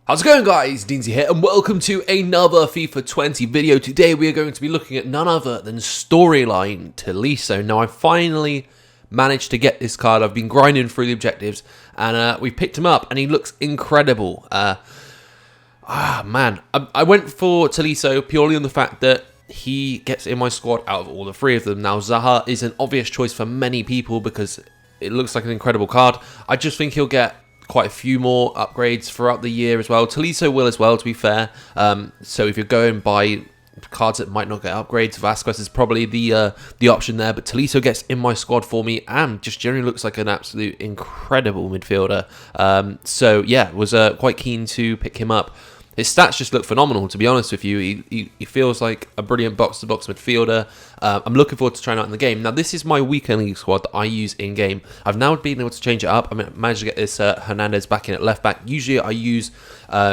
How's it going, guys? Deansy here, and welcome to another FIFA 20 video. Today we are going to be looking at none other than Storyline Tolisso. Now, I finally managed to get this card. I've been grinding through the objectives, and we picked him up, and he looks incredible. Man, I went for Tolisso purely on the fact that he gets in my squad out of all the three of them. Now, Zaha is an obvious choice for many people because it looks like an incredible card. I just think he'll get quite a few more upgrades throughout the year as well. Tolisso will as well, to be fair. So if you're going by cards that might not get upgrades, Vasquez is probably the option there. But Tolisso gets in my squad for me and just generally looks like an absolute incredible midfielder. So yeah, was quite keen to pick him up. His stats just look phenomenal, to be honest with you. He feels like a brilliant box-to-box midfielder. I'm looking forward to trying out in the game. Now, this is my weekend league squad that I use in-game. I've now been able to change it up. I managed to get this Hernandez back in at left-back. Usually, I use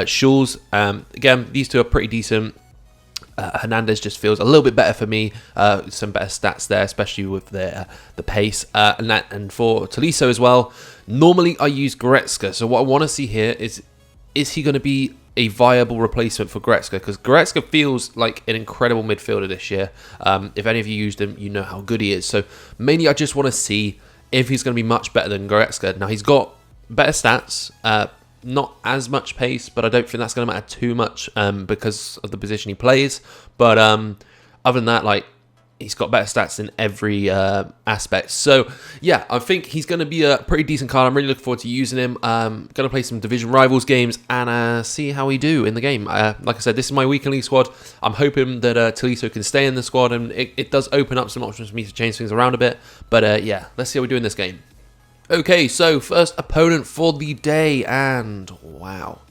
Schulz. Again, these two are pretty decent. Hernandez just feels a little bit better for me. Some better stats there, especially with the pace. And for Tolisso as well, normally I use Goretzka. So what I want to see here is he going to be a viable replacement for Goretzka? Because Goretzka feels like an incredible midfielder this year. If any of you used him, you know how good he is. So mainly I just want to see if he's going to be much better than Goretzka. Now, he's got better stats, not as much pace, but I don't think that's going to matter too much because of the position he plays. But other than that, like, he's got better stats in every aspect. So, yeah, I think he's going to be a pretty decent card. I'm really looking forward to using him. Going to play some Division Rivals games and see how we do in the game. Like I said, this is my weekend league squad. I'm hoping that Tolisso can stay in the squad, and it does open up some options for me to change things around a bit. But, yeah, let's see how we do in this game. Okay, so first opponent for the day, and wow.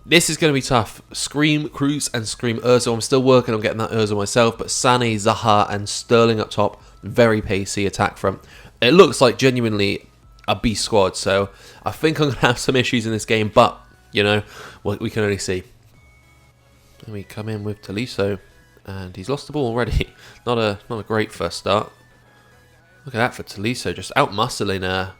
This is going to be tough. Scream, Cruz, and Scream Ozil. I'm still working on getting that Ozil myself, but Sané, Zaha, and Sterling up top. Very pacey attack front. It looks like genuinely a beast squad, so I think I'm going to have some issues in this game, but, you know, we can only see. And we come in with Tolisso, and he's lost the ball already. Not a great first start. Look at that for Tolisso, just out-muscling.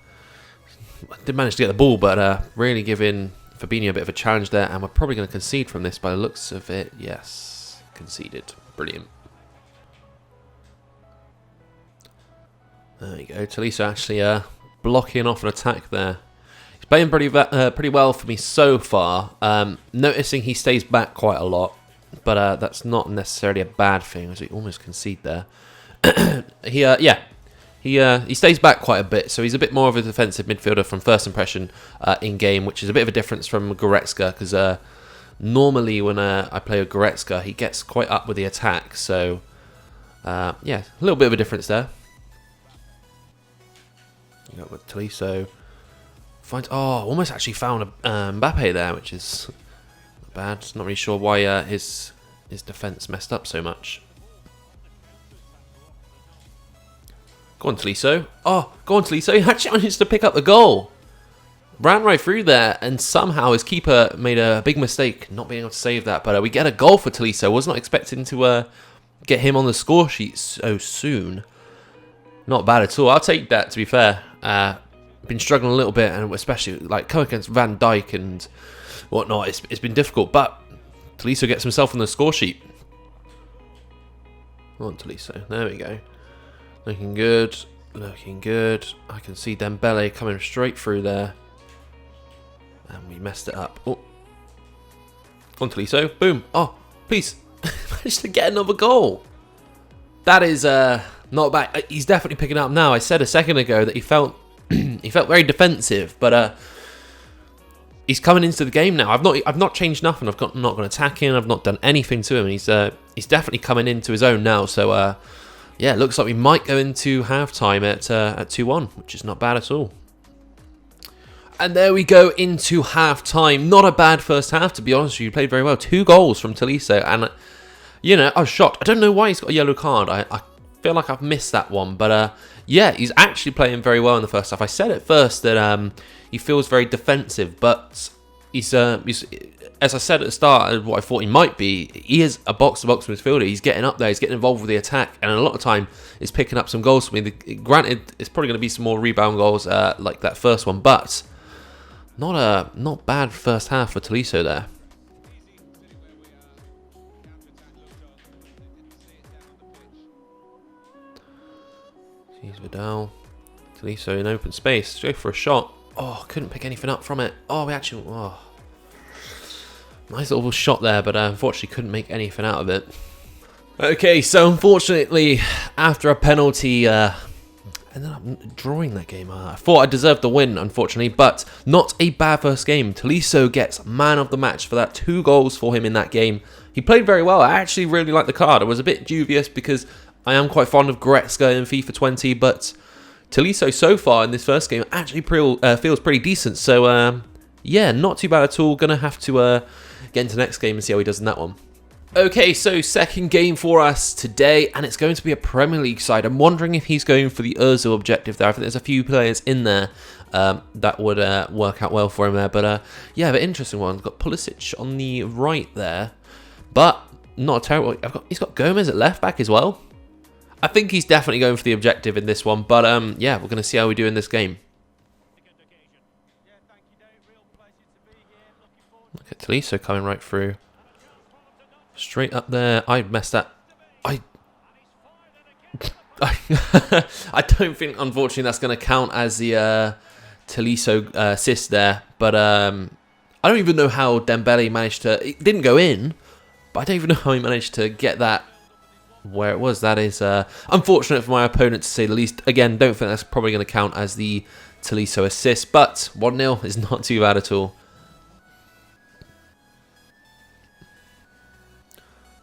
Did manage to get the ball, but really giving Fabinho a bit of a challenge there, and we're probably going to concede from this by the looks of it. Yes, conceded. Brilliant. There you go. Tolisso actually blocking off an attack there. He's playing pretty well for me so far. Noticing he stays back quite a lot, but that's not necessarily a bad thing, as we almost concede there. He stays back quite a bit, so he's a bit more of a defensive midfielder from first impression in-game, which is a bit of a difference from Goretzka, because normally when I play with Goretzka, he gets quite up with the attack, so yeah, a little bit of a difference there. You got with Tolisso. Almost actually found Mbappe there, which is not bad. Not really sure why his defense messed up so much. Go on, Tolisso. Oh, go on, Tolisso. He actually managed to pick up the goal. Ran right through there, and somehow his keeper made a big mistake not being able to save that. But we get a goal for Tolisso. Was not expecting to get him on the score sheet so soon. Not bad at all. I'll take that, to be fair. Been struggling a little bit, and especially like coming against Van Dijk and whatnot. It's been difficult, but Tolisso gets himself on the score sheet. Come on, Tolisso. There we go. Looking good, looking good. I can see Dembele coming straight through there. And we messed it up. Oh. On Tolisso. Boom. Oh, please. Managed to get another goal. That is not bad. He's definitely picking up now. I said a second ago that he felt very defensive, but he's coming into the game now. I've not changed nothing. Not going to attack him. I've not done anything to him. He's definitely coming into his own now. So yeah, it looks like we might go into halftime at 2-1, which is not bad at all. And there we go into halftime. Not a bad first half, to be honest with you. Played very well. 2 goals from Tolisso, and you know, I was shocked. I don't know why he's got a yellow card. I feel like I've missed that one, but yeah, he's actually playing very well in the first half. I said at first that he feels very defensive, but he's as I said at the start, of what I thought he might be, he is a box-to-box midfielder. He's getting up there, he's getting involved with the attack, and a lot of time he's picking up some goals for me. Granted, it's probably going to be some more rebound goals like that first one, but Not bad first half for Tolisso there. Here's Vidal. Tolisso in open space. Go for a shot. Oh, couldn't pick anything up from it. Oh, we actually... Oh. Nice little shot there, but unfortunately couldn't make anything out of it. Okay, so unfortunately, after a penalty, ended up drawing that game. I thought I deserved the win, unfortunately, but not a bad first game. Tolisso gets man of the match for that. 2 goals for him in that game. He played very well. I actually really liked the card. I was a bit dubious because I am quite fond of Goretzka in FIFA 20, but Tolisso so far in this first game actually feels pretty decent. So, yeah, not too bad at all. Going to have to get into the next game and see how he does in that one. Okay, so second game for us today, and it's going to be a Premier League side. I'm wondering if he's going for the Ozil objective there. I think there's a few players in there that would work out well for him there. But yeah, the interesting one. Got Pulisic on the right there, but not a terrible. He's got Gomez at left back as well. I think he's definitely going for the objective in this one. But yeah, we're going to see how we do in this game. Look at Tolisso coming right through. Straight up there. I messed that. I don't think, unfortunately, that's going to count as the Tolisso assist there. But I don't even know how Dembele managed to... It didn't go in, but I don't even know how he managed to get that where it was. That is unfortunate for my opponent, to say the least. Again, don't think that's probably going to count as the Tolisso assist. But 1-0 is not too bad at all.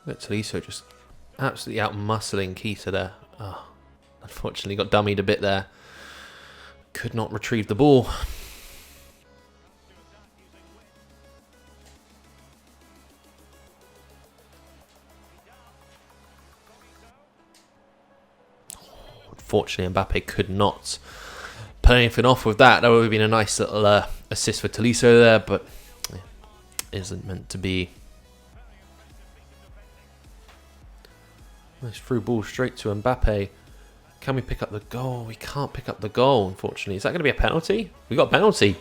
Look at Tolisso just absolutely out-muscling Keita there. Oh, unfortunately got dummied a bit there. Could not retrieve the ball. Unfortunately, Mbappe could not put anything off with that. That would have been a nice little assist for Tolisso there, but yeah, isn't meant to be. Nice through ball straight to Mbappe. Can we pick up the goal? We can't pick up the goal, unfortunately. Is that going to be a penalty? We got a penalty.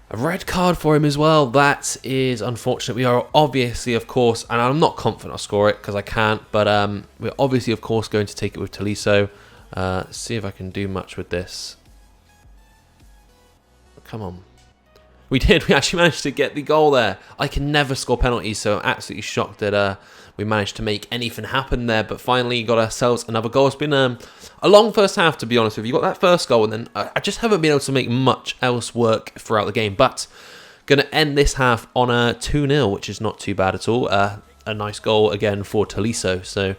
A red card for him as well. That is unfortunate. We are obviously, of course, and I'm not confident I'll score it because I can't, but we're obviously, of course, going to take it with Tolisso. See if I can do much with this. Come on. We did. We actually managed to get the goal there. I can never score penalties, so I'm absolutely shocked that we managed to make anything happen there. But finally got ourselves another goal. It's been a long first half, to be honest with you. You got that first goal, and then I just haven't been able to make much else work throughout the game. But going to end this half on a 2-0, which is not too bad at all. A nice goal again for Tolisso. So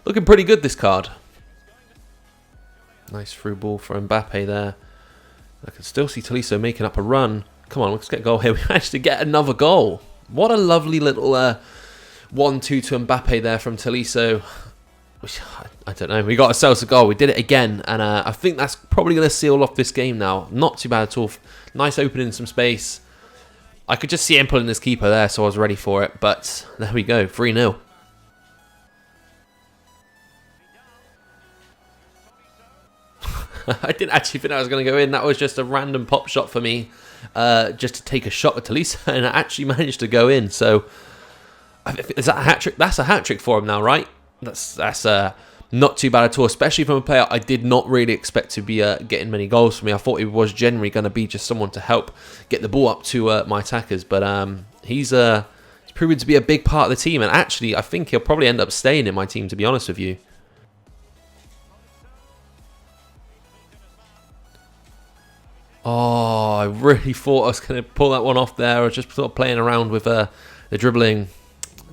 looking pretty good, this card. Nice through ball for Mbappe there. I can still see Tolisso making up a run. Come on, let's get a goal here. We managed to get another goal. What a lovely little 1-2 to Mbappe there from Tolisso. I don't know. We got ourselves a goal. We did it again. And I think that's probably going to seal off this game now. Not too bad at all. Nice opening some space. I could just see him pulling his keeper there, so I was ready for it. But there we go. 3-0. I didn't actually think I was going to go in. That was just a random pop shot for me. Just to take a shot at Tolisso, and I actually managed to go in. So, is that a hat trick? That's a hat trick for him now, right? That's not too bad at all, especially from a player I did not really expect to be getting many goals for me. I thought he was generally going to be just someone to help get the ball up to my attackers, but he's proven to be a big part of the team, and actually, I think he'll probably end up staying in my team, to be honest with you. Oh, I really thought I was going to pull that one off there. I was just sort of playing around with the dribbling.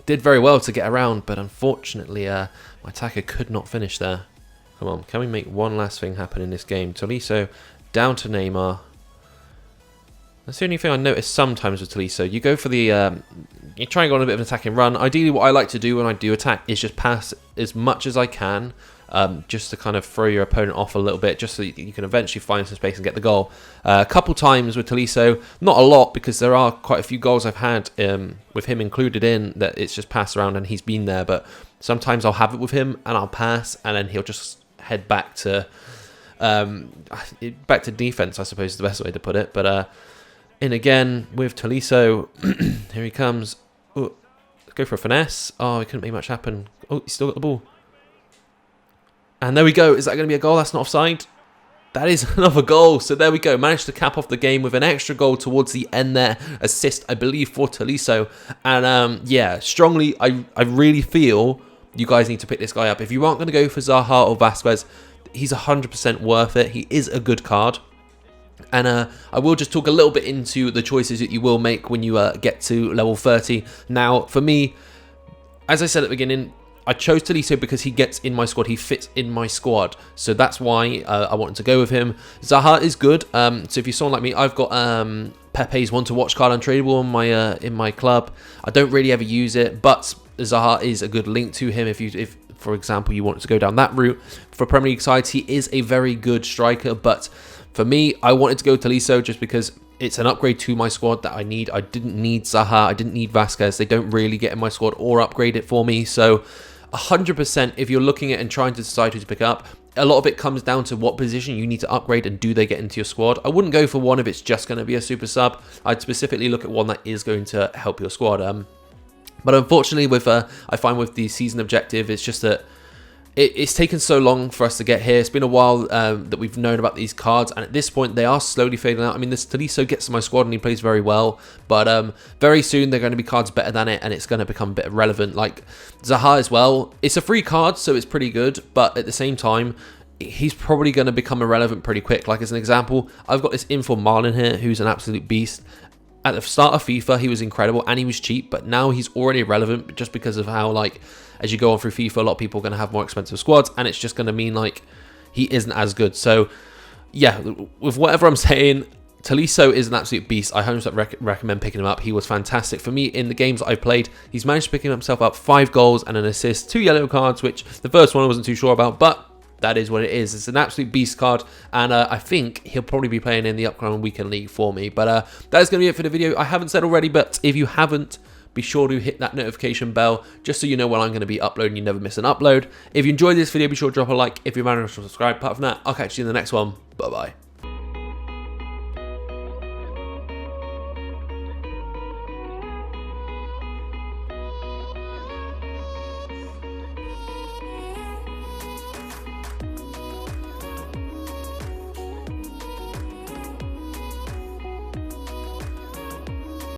Did very well to get around, but unfortunately, my attacker could not finish there. Come on, can we make one last thing happen in this game? Tolisso down to Neymar. That's the only thing I notice sometimes with Tolisso. You go for the... you try and go on a bit of an attacking run. Ideally, what I like to do when I do attack is just pass as much as I can. Just to kind of throw your opponent off a little bit, just so you can eventually find some space and get the goal. A couple times with Tolisso, not a lot, because there are quite a few goals I've had with him included in that it's just passed around and he's been there, but sometimes I'll have it with him and I'll pass and then he'll just head back to defense, I suppose is the best way to put it. But In again with Tolisso. Here he comes. Ooh, let's go for a finesse. Oh, he couldn't make much happen. Oh, he's still got the ball. And there we go. Is that going to be a goal? That's not offside. That is another goal. So there we go. Managed to cap off the game with an extra goal towards the end there. Assist, I believe, for Tolisso. And yeah, strongly, I really feel you guys need to pick this guy up. If you aren't going to go for Zaha or Vasquez, he's 100% worth it. He is a good card. And I will just talk a little bit into the choices that you will make when you get to level 30. Now, for me, as I said at the beginning, I chose Tolisso because he gets in my squad. He fits in my squad. So that's why I wanted to go with him. Zaha is good. So if you're someone like me, I've got Pepe's one to watch card untradeable in my club. I don't really ever use it, but Zaha is a good link to him if for example, you want to go down that route. For Premier League sides, he is a very good striker, but for me, I wanted to go Tolisso just because it's an upgrade to my squad that I need. I didn't need Zaha. I didn't need Vasquez. They don't really get in my squad or upgrade it for me. So 100%, if you're looking at and trying to decide who to pick up, a lot of it comes down to what position you need to upgrade and do they get into your squad. I wouldn't go for one if it's just going to be a super sub. I'd specifically look at one that is going to help your squad. But unfortunately, I find with the season objective, it's just that it's taken so long for us to get here. It's been a while that we've known about these cards, and at this point, they are slowly fading out. I mean, this Tolisso gets to my squad, and he plays very well, but very soon, they're going to be cards better than it, and it's going to become a bit irrelevant. Like Zaha as well. It's a free card, so it's pretty good, but at the same time, he's probably going to become irrelevant pretty quick. Like, as an example, I've got this Info Marlin here, who's an absolute beast. At the start of FIFA, he was incredible, and he was cheap, but now he's already irrelevant just because of how, like, as you go on through FIFA, a lot of people are going to have more expensive squads, and it's just going to mean, like, he isn't as good. So, yeah, with whatever I'm saying, Tolisso is an absolute beast. I 100% recommend picking him up. He was fantastic. For me, in the games that I've played, he's managed to pick himself up 5 goals and an assist, 2 yellow cards, which the first one I wasn't too sure about, but that is what it is. It's an absolute beast card, and I think he'll probably be playing in the upcoming weekend league for me. But that is going to be it for the video. I haven't said already, but if you haven't, be sure to hit that notification bell just so you know when I'm going to be uploading. You never miss an upload. If you enjoyed this video, be sure to drop a like. If you're managed to subscribe. Apart from that, I'll catch you in the next one. Bye-bye.